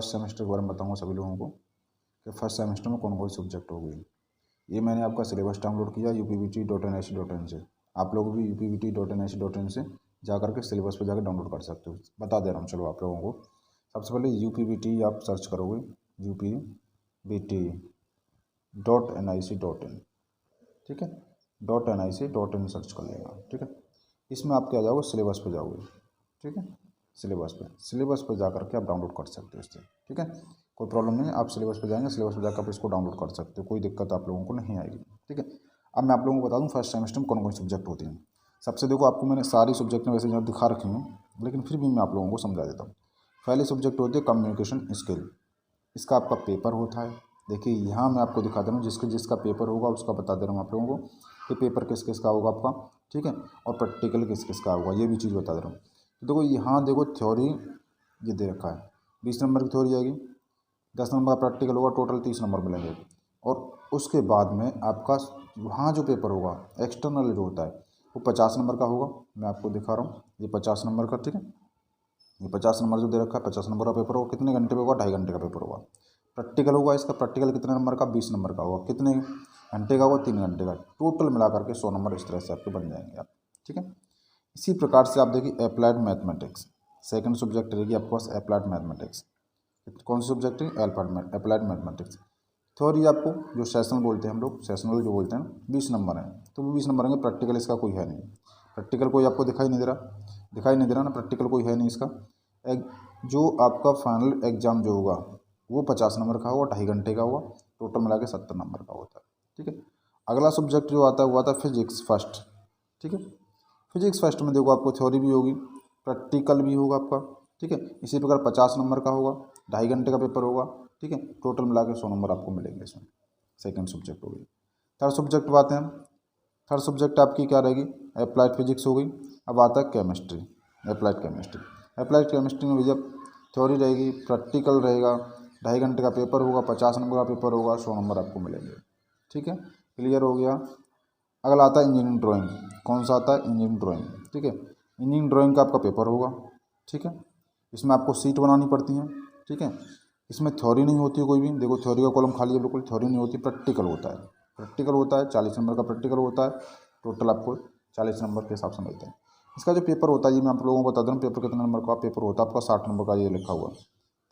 First semester के बारे में बताऊँगा सभी लोगों को कि फर्स्ट सेमेस्टर में कौन कौन से सब्जेक्ट हो गए। ये मैंने आपका सिलेबस डाउनलोड किया upbt.nic.in से। आप लोग भी upbt.nic.in से जा करके सिलेबस पर जाकर डाउनलोड कर सकते हो। बता दे रहा हूँ चलो आप लोगों को। सबसे पहले UPBT आप सर्च करोगे upbt.nic.in, ठीक है, .nic.in सर्च कर लेना, ठीक है। इसमें आप क्या जाओगे, सिलेबस पे जाओगे, ठीक है। सिलेबस पे जा करके आप डाउनलोड कर सकते हो इससे, ठीक है। कोई प्रॉब्लम नहीं है, आप सिलेबस पे जाएंगे, सिलेबस पे जाकर आप इसको डाउनलोड कर सकते हो, कोई दिक्कत आप लोगों को नहीं आएगी, ठीक है। अब मैं आप लोगों को बता दूं फर्स्ट सेमेस्टर में कौन कौन सब्जेक्ट होते हैं। सबसे देखो, आपको मैंने सारी सब्जेक्ट में वैसे यहाँ दिखा रखी हूँ, लेकिन फिर भी मैं आप लोगों को समझा देता हूँ। पहले सब्जेक्ट होती है कम्युनिकेशन स्किल। इसका आपका पेपर होता है। देखिए यहाँ मैं आपको दिखा दे रहा हूँ, जिसका पेपर होगा उसका बता दे रहा हूँ आप लोगों को कि पेपर किस किस का होगा आपका, ठीक है, और प्रैक्टिकल किस किस का होगा, ये भी चीज़ बता दे रहा हूँ। तो देखो यहाँ देखो थ्योरी ये दे रखा है, 20 नंबर की थ्योरी आएगी, 10 नंबर का प्रैक्टिकल होगा, टोटल 30 नंबर मिलेंगे। और उसके बाद में आपका वहाँ जो पेपर होगा एक्सटर्नल जो होता है वो 50 नंबर का होगा। मैं आपको दिखा रहा हूँ, ये 50 नंबर का, ठीक है। ये 50 नंबर जो दे रखा है 50 नंबर का पेपर होगा। कितने घंटे पे होगा, 2.5 घंटे का पेपर होगा। प्रैक्टिकल होगा, इसका प्रैक्टिकल कितने नंबर का, 20 नंबर का होगा। कितने घंटे का होगा, 3 घंटे का। टोटल मिला करके 100 नंबर इस तरह से आपके बन जाएंगे आप, ठीक है। इसी प्रकार से आप देखिए अप्लाइड मैथमेटिक्स, सेकंड सब्जेक्ट रहेगी आपके पास अप्लाइड मैथमेटिक्स। कौन सी सब्जेक्ट है, अप्लाइड मैथमेटिक्स। थ्योरी आपको जो सेशनल बोलते हैं हम लोग, सेशनल जो बोलते हैं 20 नंबर है, तो वो 20 नंबर होंगे। प्रैक्टिकल इसका कोई है नहीं, प्रैक्टिकल कोई आपको दिखाई नहीं दे रहा ना, प्रैक्टिकल कोई है नहीं इसका। जो आपका फाइनल एग्जाम जो होगा वो 50 नंबर का होगा, 2.5 घंटे का होगा, टोटल मिला के 70 नंबर का होता है, ठीक है। अगला सब्जेक्ट जो आता है वो आता है फिजिक्स फर्स्ट, ठीक है। फिजिक्स फर्स्ट में देखो आपको थ्योरी भी होगी, प्रैक्टिकल भी होगा आपका, ठीक है। इसी प्रकार 50 नंबर का होगा, 2.5 घंटे का पेपर होगा, ठीक है। टोटल मिला के 100 नंबर आपको मिलेंगे इसमें। सेकेंड सब्जेक्ट हो गई। थर्ड सब्जेक्ट बात है, थर्ड सब्जेक्ट आपकी क्या रहेगी, अप्लाइड फिजिक्स हो गई। अब आता है chemistry, applied chemistry. Applied chemistry में भैया थ्योरी रहेगी, प्रैक्टिकल रहेगा, 2.5 घंटे का पेपर होगा, 50 नंबर का पेपर होगा, 100 नंबर आपको मिलेंगे, ठीक है। क्लियर हो गया। अगला आता है इंजीनियरिंग ड्राइंग। कौन सा आता है, इंजीनियरिंग ड्राइंग, ठीक है। इंजीनियरिंग ड्राइंग का आपका पेपर होगा, ठीक है। इसमें आपको सीट बनानी पड़ती हैं, ठीक है। इसमें थ्योरी नहीं होती है कोई भी, देखो थ्योरी का कॉलम खाली है, बिल्कुल थ्योरी नहीं होती, प्रैक्टिकल होता है। प्रैक्टिकल होता है 40 नंबर का प्रैक्टिकल होता है, टोटल आपको 40 नंबर के हिसाब से मिलते हैं। इसका जो पेपर होता है ये मैं आप लोगों को बता दूँ, पेपर कितने नंबर का पेपर होता है आपका, 60 नंबर का, ये लिखा हुआ है।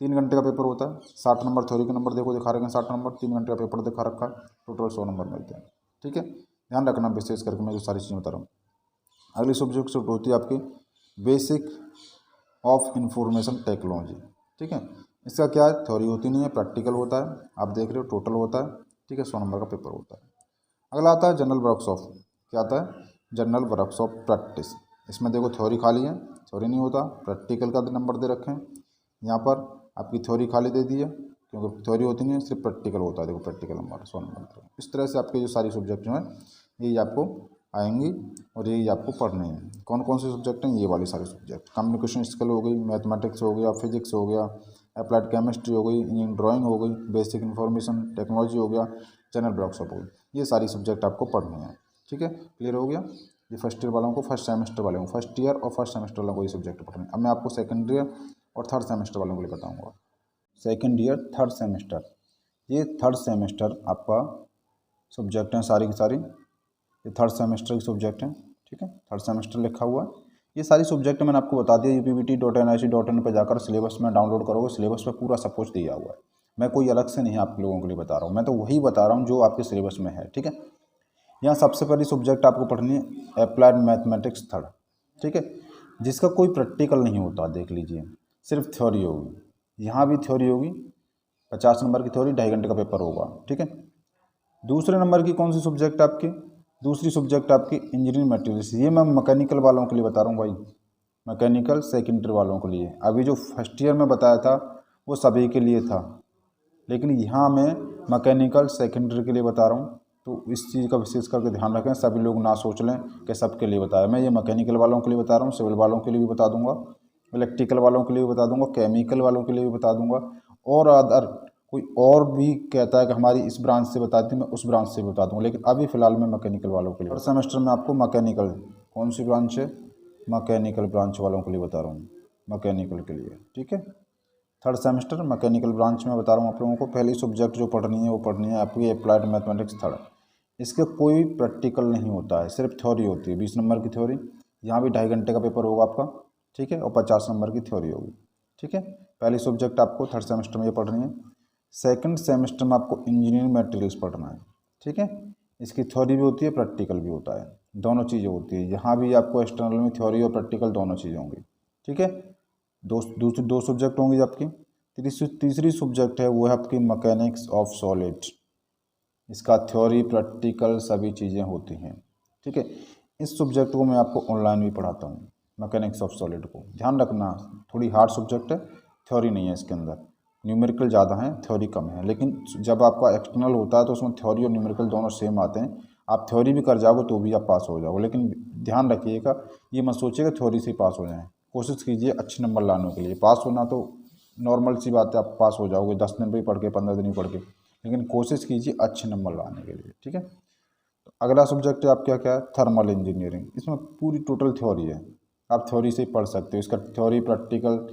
3 घंटे का पेपर होता है, 60 नंबर थ्योरी के नंबर देखो दिखा रखे हैं 60 नंबर, 3 घंटे का पेपर दिखा रखा है, टोटल 100 नंबर मिलते हैं, ठीक है। ध्यान रखना विशेष करके मैं जो सारी चीज़ें बता रहा हूँ। अगली सब्जेक्ट होती है आपकी बेसिक ऑफ इंफॉर्मेशन टेक्नोलॉजी, ठीक है। इसका क्या है, थ्योरी होती नहीं है, प्रैक्टिकल होता है, आप देख रहे हो टोटल होता है, ठीक है, 100 नंबर का पेपर होता है। अगला आता है जनरल वर्कशॉप। क्या आता है, जनरल वर्कशॉप प्रैक्टिस। इसमें देखो थ्योरी खाली है, थ्योरी नहीं होता, प्रैक्टिकल का नंबर दे रखे हैं। यहाँ पर आपकी थ्योरी खाली दे दी है, क्योंकि थ्योरी होती नहीं है, सिर्फ प्रैक्टिकल होता है। देखो प्रैक्टिकल नंबर 100 नंबर। इस तरह से आपके जो सारी सब्जेक्ट जो हैं यही आपको आएंगी और यही आपको पढ़ने हैं। कौन कौन से सब्जेक्ट हैं, ये वाले सारे सब्जेक्ट। कम्युनिकेशन स्किल हो गई, मैथमेटिक्स हो गया, फिजिक्स हो गया, अप्लाइड केमिस्ट्री हो गई, इंजीनियरिंग ड्राइंग हो गई, बेसिक इन्फॉर्मेशन टेक्नोलॉजी हो गया, जनरल वर्कशॉप हो गई। ये सारी सब्जेक्ट आपको पढ़ने हैं, ठीक है। क्लियर हो गया। ये फर्स्ट ईयर वालों को, फर्स्ट सेमेस्टर वालों को, फर्स्ट ईयर और फर्स्ट सेमेस्टर वालों को ये सब्जेक्ट पढ़ने हैं। अब मैं आपको सेकेंड ईयर और थर्ड सेमेस्टर वालों के लिए बताऊँगा। सेकेंड ईयर थर्ड सेमेस्टर, ये थर्ड सेमेस्टर आपका सब्जेक्ट हैं सारी की सारी, ये थर्ड सेमेस्टर की सब्जेक्ट हैं, ठीक है। थर्ड सेमेस्टर लिखा हुआ है। ये सारी सब्जेक्ट मैंने आपको बता दिया, upbt.nic.in पर जाकर सिलेबस में डाउनलोड करोगे, सिलेबस में पूरा सब कुछ दिया हुआ है। मैं कोई अलग से नहीं आप लोगों के लिए बता रहा हूँ, मैं तो वही बता रहा हूँ जो आपके सिलेबस में है, ठीक है। यहाँ सबसे पहली सब्जेक्ट आपको पढ़नी है अप्लाइड मैथमेटिक्स थर्ड, ठीक है, जिसका कोई प्रैक्टिकल नहीं होता। देख लीजिए, सिर्फ थ्योरी होगी, यहाँ भी थ्योरी होगी, 50 नंबर की थ्योरी, 2.5 घंटे का पेपर होगा, ठीक है। दूसरे नंबर की कौन सी सब्जेक्ट आपकी, दूसरी सब्जेक्ट आपकी इंजीनियरिंग मटेरियल्स। ये मैं मैकेनिकल वालों के लिए बता रहा हूँ भाई, मैकेनिकल सेकेंडरी वालों के लिए। अभी जो फर्स्ट ईयर में बताया था वो सभी के लिए था, लेकिन यहाँ मैं मैकेनिकल सेकेंडरी के लिए बता रहा हूँ। तो इस चीज़ का विशेष करके ध्यान रखें, सभी लोग ना सोच लें कि सबके लिए बताया। मैं ये मैकेनिकल वालों के लिए बता रहा हूँ, सिविल वालों के लिए भी बता दूंगा, इलेक्ट्रिकल वालों के लिए भी बता दूंगा, केमिकल वालों के लिए भी बता दूंगा, और अदर कोई और भी कहता है कि हमारी इस ब्रांच से बताती, मैं उस ब्रांच से भी बता दूंगा, लेकिन अभी फ़िलहाल मैं मैकेनिकल वालों के लिए। हर सेमेस्टर में आपको मैकेनिकल, कौन सी ब्रांच है, मैकेनिकल ब्रांच वालों के लिए बता रहा हूँ, मैकेनिकल के लिए, ठीक है। थर्ड सेमेस्टर मैकेनिकल ब्रांच में बता रहा हूँ आप लोगों को। पहली सब्जेक्ट जो पढ़नी है वो पढ़नी है आपकी अप्लाइड मैथमेटिक्स थर्ड। इसके कोई प्रैक्टिकल नहीं होता है, सिर्फ थ्योरी होती है। 20 नंबर की थ्योरी, यहाँ भी 2.5 घंटे का पेपर होगा आपका, ठीक है, और 50 नंबर की थ्योरी होगी, ठीक है। पहली सब्जेक्ट आपको थर्ड सेमेस्टर में ये पढ़नी है। सेकंड सेमेस्टर में आपको इंजीनियरिंग मटेरियल्स पढ़ना है, ठीक है। इसकी थ्योरी भी होती है, प्रैक्टिकल भी होता है, दोनों चीज़ें होती है। यहाँ भी आपको एक्सटर्नल में थ्योरी और प्रैक्टिकल दोनों चीज़ें होंगी, ठीक है। दूसरी दो सब्जेक्ट होंगी आपकी। तीसरी सब्जेक्ट है वो है आपकी मैकेनिक्स ऑफ सॉलिड। इसका थ्योरी प्रैक्टिकल सभी चीज़ें होती हैं, ठीक है। इस सब्जेक्ट को मैं आपको ऑनलाइन भी पढ़ाता हूँ, मैकेनिक्स ऑफ सॉलिड को। ध्यान रखना, थोड़ी हार्ड सब्जेक्ट है, थ्योरी नहीं है इसके अंदर, न्यूमेरिकल ज़्यादा है, थ्योरी कम है। लेकिन जब आपका एक्सटर्नल होता है तो उसमें थ्योरी और न्यूमेरिकल दोनों सेम आते हैं। आप थ्योरी भी कर जाओगे तो भी आप पास हो जाओगे, लेकिन ध्यान रखिएगा, ये मत सोचिएगा थ्योरी से पास हो जाएँ। कोशिश कीजिए अच्छे नंबर लाने के लिए। पास होना तो नॉर्मल सी बात है, आप पास हो जाओगे 10 दिन भी पढ़ के, 15 दिन भी पढ़ के, लेकिन कोशिश कीजिए अच्छे नंबर लाने के लिए, ठीक है। तो अगला सब्जेक्ट है आपका क्या है, थर्मल इंजीनियरिंग। इसमें पूरी टोटल थ्योरी है, आप थ्योरी से ही पढ़ सकते हो। इसका थ्योरी प्रैक्टिकल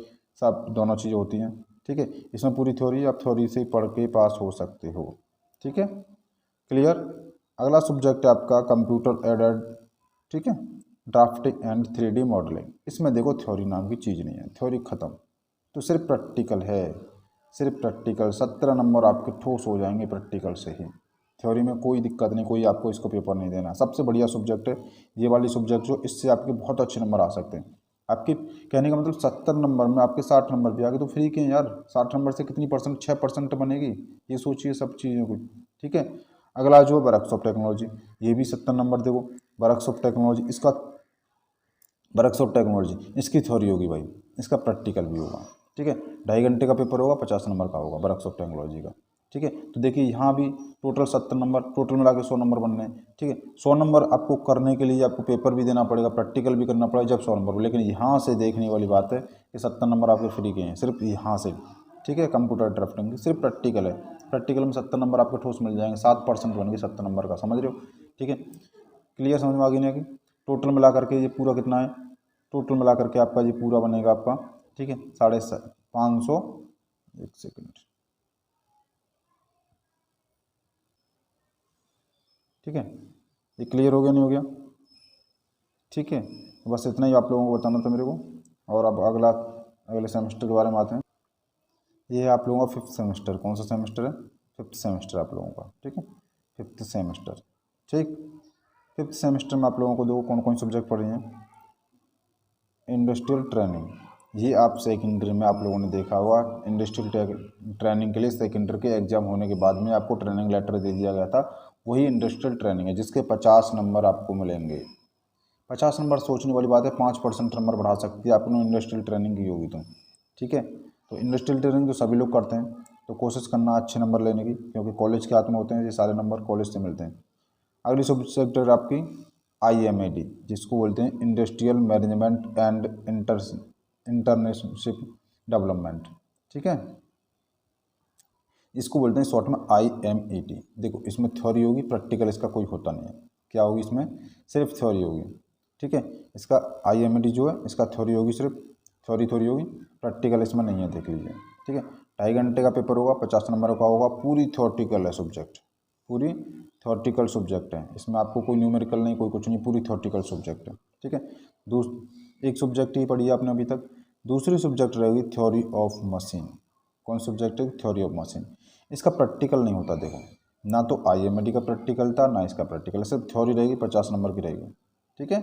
सब दोनों चीज़ें होती हैं, ठीक है। इसमें पूरी थ्योरी, आप थ्योरी से ही पढ़ के पास हो सकते हो, ठीक है, क्लियर। अगला सब्जेक्ट है आपका कंप्यूटर एडेड, ठीक है, ड्राफ्टिंग एंड 3D मॉडलिंग। इसमें देखो थ्योरी नाम की चीज़ नहीं है, थ्योरी ख़त्म, तो सिर्फ प्रैक्टिकल है, सिर्फ प्रैक्टिकल। 17 नंबर आपके ठोस हो जाएंगे प्रैक्टिकल से ही। थ्योरी में कोई दिक्कत नहीं, कोई आपको इसको पेपर नहीं देना। सबसे बढ़िया सब्जेक्ट है ये वाली सब्जेक्ट, जो इससे आपके बहुत अच्छे नंबर आ सकते हैं। आपके कहने का मतलब 70 नंबर में आपके 60 नंबर भी आ गए तो फ्री के हैं यार। 60 नंबर से कितनी परसेंट, 6% बनेगी, ये सोचिए सब चीज़ों को, ठीक है। अगला जो वर्क्स ऑफ टेक्नोलॉजी, ये भी 70 नंबर देखो। वर्क्स ऑफ टेक्नोलॉजी, इसका वर्क्स ऑफ टेक्नोलॉजी इसकी थ्योरी होगी भाई, इसका प्रैक्टिकल भी होगा, ठीक है। 2.5 घंटे का पेपर होगा, 50 नंबर का होगा वर्क्स ऑफ टेक्नोलॉजी का, ठीक है। तो देखिए यहाँ भी टोटल 70 नंबर, टोटल मिला के 100 नंबर बनने हैं, ठीक है। 100 नंबर आपको करने के लिए आपको पेपर भी देना पड़ेगा, प्रैक्टिकल भी करना पड़ेगा, जब 100 नंबर। लेकिन यहाँ से देखने वाली बात है कि 70 नंबर आपके फ्री के हैं सिर्फ यहाँ से, ठीक है। कंप्यूटर ड्राफ्टिंग की सिर्फ प्रैक्टिकल है, प्रैक्टिकल में 70 नंबर आपके ठोस मिल जाएंगे, 7% बन गए 70 नंबर का, समझ रहे हो, ठीक है। क्लियर, समझ में आ गई नहीं कि टोटल मिला करके ये पूरा कितना है, टोटल मिला करके आपका ये पूरा बनेगा आपका, ठीक है, 550, एक सेकंड, ठीक है। ये क्लियर हो गया नहीं हो गया, ठीक है। तो बस इतना ही आप लोगों को बताना था मेरे को। और अब अगले सेमेस्टर के बारे में आते हैं। ये है आप लोगों का 5th सेमेस्टर। कौन सा सेमेस्टर है, 5th सेमेस्टर आप लोगों का, ठीक है, 5th सेमेस्टर, ठीक। 5th सेमेस्टर में आप लोगों को दो कौन कौन सब्जेक्ट पढ़ रहे हैं। इंडस्ट्रियल ट्रेनिंग, ये आप सेकेंडरी में आप लोगों ने देखा होगा, इंडस्ट्रियल ट्रेनिंग के लिए सेकेंडरी के एग्जाम होने के बाद में आपको ट्रेनिंग लेटर दे दिया गया था, वही इंडस्ट्रियल ट्रेनिंग है, जिसके 50 नंबर आपको मिलेंगे। 50 नंबर सोचने वाली बात है, 5% नंबर बढ़ा सकती है आपने इंडस्ट्रियल ट्रेनिंग की होगी तो, ठीक है। तो इंडस्ट्रियल ट्रेनिंग तो सभी लोग करते हैं, तो कोशिश करना अच्छे नंबर लेने की, क्योंकि कॉलेज के हाथ में होते हैं ये सारे नंबर, कॉलेज से मिलते हैं। अगली सब्जेक्ट है आपकी IMAD, जिसको बोलते हैं इंडस्ट्रियल मैनेजमेंट एंड इंटरनेशनशिप डेवलपमेंट, ठीक है। इसको बोलते हैं शॉर्ट में IMAD। देखो इसमें थ्योरी होगी, प्रैक्टिकल इसका कोई होता नहीं है। क्या होगी इसमें, सिर्फ थ्योरी होगी, ठीक है। इसका IMAD जो है इसका थ्योरी होगी, सिर्फ थ्योरी होगी, प्रैक्टिकल इसमें नहीं है, देख लीजिए, ठीक है। 2.5 घंटे का पेपर होगा, 50 नंबर का होगा, पूरी थ्योरेटिकल है सब्जेक्ट, पूरी थ्योरेटिकल सब्जेक्ट है। इसमें आपको कोई न्यूमेरिकल नहीं, कोई कुछ नहीं, पूरी थ्योरेटिकल सब्जेक्ट है, ठीक है। एक सब्जेक्ट ही पढ़ी है आपने अभी तक। दूसरी सब्जेक्ट रहेगी थ्योरी ऑफ मशीन। कौन सब्जेक्ट है, थ्योरी ऑफ मशीन। इसका प्रैक्टिकल नहीं होता, देखो ना तो IMAD का प्रैक्टिकल था ना इसका प्रैक्टिकल, सिर्फ थ्योरी रहेगी, 50 नंबर की रहेगी, ठीक है।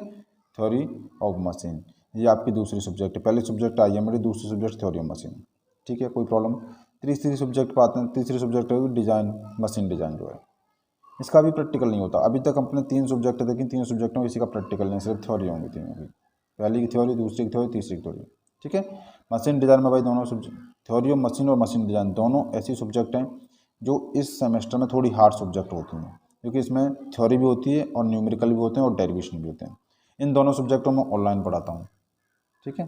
थ्योरी ऑफ मशीन ये आपकी दूसरी सब्जेक्ट है। पहली सब्जेक्ट IMAD, दूसरी सब्जेक्ट थ्योरी ऑफ मशीन, ठीक है, कोई प्रॉब्लम। तीसरी सब्जेक्ट पाते हैं, तीसरी सब्जेक्ट होगी डिज़ाइन, मशीन डिज़ाइन जो है, इसका भी प्रैक्टिकल नहीं होता। अभी तक अपने 3 सब्जेक्ट देखी, 3 सब्जेक्ट में किसी का प्रैक्टिकल नहीं, सिर्फ थ्योरी होंगी तीनों की, पहली की थ्योरी, दूसरी की थ्योरी, तीसरी की थ्योरी, ठीक है। मशीन डिज़ाइन में भाई दोनों सब्जेक्ट, थ्योरी ऑफ मशीन और मशीन डिज़ाइन दोनों ऐसी सब्जेक्ट हैं जो इस सेमेस्टर में थोड़ी हार्ड सब्जेक्ट होती हैं, क्योंकि इसमें थ्योरी भी होती है और न्यूमेरिकल भी होते हैं और डेरिवेशन भी होते हैं। इन दोनों सब्जेक्टों में ऑनलाइन पढ़ाता हूँ, ठीक है,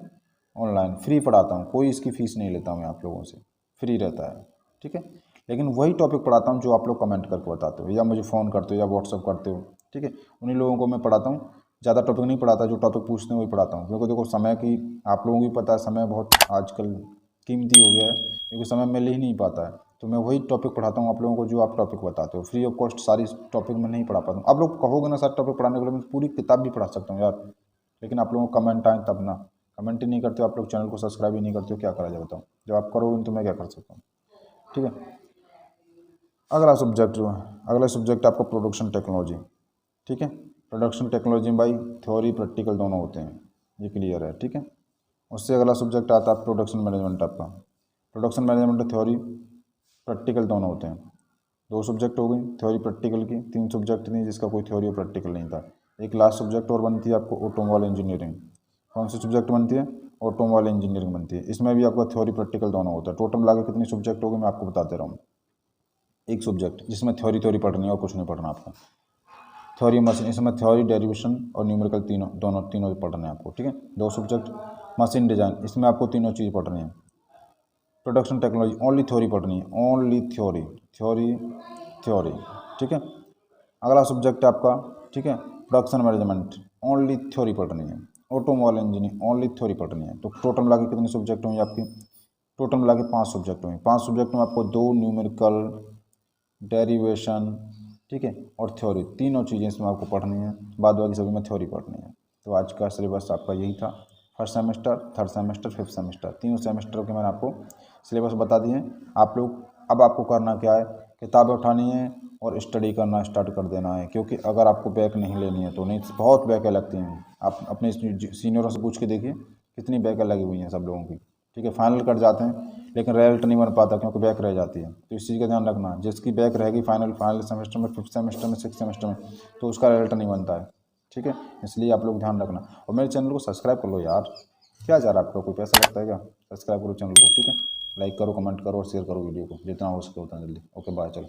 ऑनलाइन फ्री पढ़ाता हूँ, कोई इसकी फ़ीस नहीं लेता मैं आप लोगों से, फ्री रहता है, ठीक है। लेकिन वही टॉपिक पढ़ाता हूँ जो आप लोग कमेंट करके बताते हो या मुझे फ़ोन करते हो या व्हाट्सअप करते हो, ठीक है, उन्हीं लोगों को मैं पढ़ाता हूँ। ज़्यादा टॉपिक नहीं पढ़ाता, जो टॉपिक पूछते हैं वही पढ़ाता हूँ, क्योंकि देखो समय की आप लोगों को भी पता है, समय बहुत आजकल कीमती हो गया है, क्योंकि समय मिल ही नहीं पाता है। तो मैं वही टॉपिक पढ़ाता हूँ आप लोगों को जो आप टॉपिक बताते हो, फ्री ऑफ कॉस्ट सारी टॉपिक में नहीं पढ़ा पाता हूँ। आप लोग कहोगे ना सर टॉपिक पढ़ाने के लिए, मैं पूरी किताब भी पढ़ा सकता हूँ यार, लेकिन आप लोगों को कमेंट आए तब ना। कमेंट ही नहीं करते हो आप लोग, चैनल को सब्सक्राइब ही नहीं करते हो, क्या करा जाए बताओ। जब आप करोगे तो मैं क्या कर सकता हूँ, ठीक है। अगला सब्जेक्ट जो है, अगला सब्जेक्ट आपका प्रोडक्शन टेक्नोलॉजी, ठीक है। प्रोडक्शन टेक्नोलॉजी में भाई थ्योरी प्रैक्टिकल दोनों होते हैं, ये क्लियर है, ठीक है। उससे अगला सब्जेक्ट आता है प्रोडक्शन मैनेजमेंट आपका। प्रोडक्शन मैनेजमेंट थ्योरी प्रैक्टिकल दोनों होते हैं। 2 सब्जेक्ट हो गई थ्योरी प्रैक्टिकल की, 3 सब्जेक्ट नहीं जिसका कोई थ्योरी और प्रैक्टिकल नहीं था। एक लास्ट सब्जेक्ट और बनती है आपको ऑटोमोबाइल इंजीनियरिंग। कौन सी सब्जेक्ट बनती है? ऑटोमोबाइल इंजीनियरिंग बनती है। इसमें भी आपका थ्योरी प्रैक्टिकल दोनों होता है। टोटल मिला के कितनी सब्जेक्ट होगी मैं आपको बताते रहा हूँ। एक सब्जेक्ट जिसमें थ्योरी पढ़नी है और कुछ नहीं पढ़ना आपको। थ्योरी मशीन, इसमें थ्योरी डेरिवेशन और न्यूमेरिकल तीनों पढ़ने हैं आपको, ठीक है। 2 सब्जेक्ट। मशीन डिज़ाइन, इसमें आपको तीनों चीज़ पढ़नी है। प्रोडक्शन टेक्नोलॉजी ओनली थ्योरी पढ़नी है, ओनली थ्योरी, ठीक है। अगला सब्जेक्ट है आपका, ठीक है, प्रोडक्शन मैनेजमेंट, ओनली थ्योरी पढ़नी है। ऑटोमोबाइल इंजीनियरिंग, ओनली थ्योरी पढ़नी है। तो टोटल मिला के कितने सब्जेक्ट होंगे आपकी? टोटल मिला के 5 सब्जेक्ट होंगे। 5 सब्जेक्ट में आपको 2 न्यूमेरिकल, डेरिवेशन, ठीक है, और थ्योरी, तीनों चीज़ें इसमें आपको पढ़नी है। बाद बाकी सभी में थ्योरी पढ़नी है। तो आज का सिलेबस आपका यही था। First semester, third semester, fifth semester, तीनों सेमेस्टर के मैंने आपको सिलेबस बता दिए। आप लोग अब आपको करना क्या है, किताबें उठानी है और स्टडी करना स्टार्ट कर देना है, क्योंकि अगर आपको बैक नहीं लेनी है तो नहीं, बहुत बैकें लगती हैं। आप अपने सीनियरों से पूछ के देखिए कितनी बैकें लगी हुई हैं सब लोगों की, ठीक है। फाइनल कर जाते हैं लेकिन रिजल्ट नहीं बन पाता क्योंकि बैक रह जाती है। तो इस चीज़ का ध्यान रखना, जिसकी बैक रहेगी फाइनल सेमेस्टर में, फिफ्थ सेमेस्टर में, सिक्स सेमेस्टर में, तो उसका रिजल्ट नहीं बनता है, ठीक है। इसलिए आप लोग ध्यान रखना और मेरे चैनल को सब्सक्राइब कर लो यार। क्या जा रहा है आपका, कोई पैसा लगता है क्या? सब्सक्राइब करो चैनल को, ठीक है। लाइक करो, कमेंट करो और शेयर करो वीडियो को, जितना हो सके उतना जल्दी। ओके बाय, चलो।